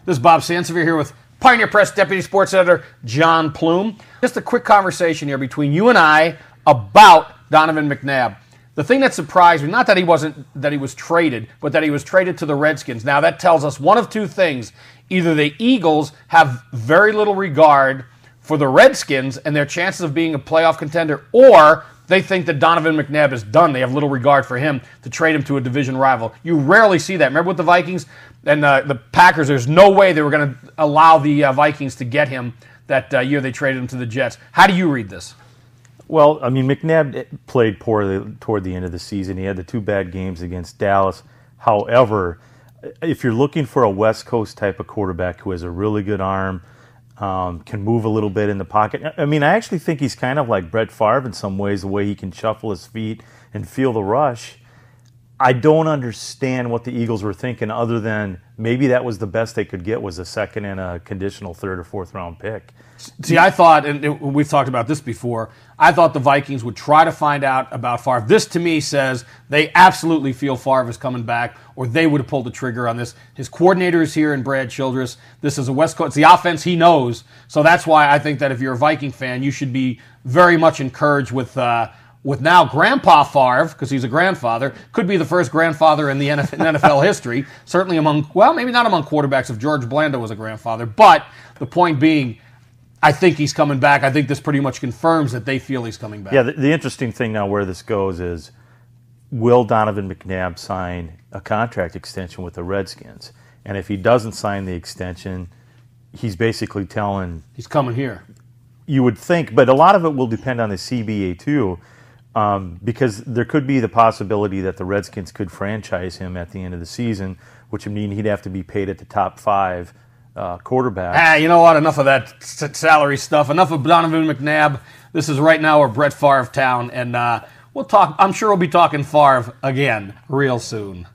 This is Bob Sansevier here with Pioneer Press Deputy Sports Editor John Plume. Just a quick conversation here between you and I about Donovan McNabb. The thing that surprised me, not that he was traded, but that he was traded to the Redskins. Now that tells us one of two things. Either the Eagles have very little regard for the Redskins and their chances of being a playoff contender, or they think that Donovan McNabb is done. They have little regard for him to trade him to a division rival. You rarely see that. Remember with the Vikings and the Packers, there's no way they were going to allow the Vikings to get him that year they traded him to the Jets. How do you read this? Well, I mean, McNabb played poorly toward the end of the season. He had the two bad games against Dallas. However, if you're looking for a West Coast type of quarterback who has a really good arm, can move a little bit in the pocket. I mean, I actually think he's kind of like Brett Favre in some ways, the way he can shuffle his feet and feel the rush. I don't understand what the Eagles were thinking other than maybe that was the best they could get was a second and a conditional third or fourth round pick. See, I thought, and we've talked about this before, I thought the Vikings would try to find out about Favre. This, to me, says they absolutely feel Favre is coming back, or they would have pulled the trigger on this. His coordinator is here in Brad Childress. This is a West Coast. It's the offense he knows. So that's why I think that if you're a Viking fan, you should be very much encouraged with now Grandpa Favre, because he's a grandfather, could be the first grandfather in the NFL history, certainly among, well, maybe not among quarterbacks if George Blanda was a grandfather, but the point being, I think he's coming back. I think this pretty much confirms that they feel he's coming back. Yeah, the interesting thing now where this goes is, will Donovan McNabb sign a contract extension with the Redskins? And if he doesn't sign the extension, he's basically telling... He's coming here. You would think, but a lot of it will depend on the CBA too, because there could be the possibility that the Redskins could franchise him at the end of the season, which would mean he'd have to be paid at the top 5 quarterback. You know what? Enough of that salary stuff. Enough of Donovan McNabb. This is right now a Brett Favre town, and we'll talk. I'm sure we'll be talking Favre again real soon.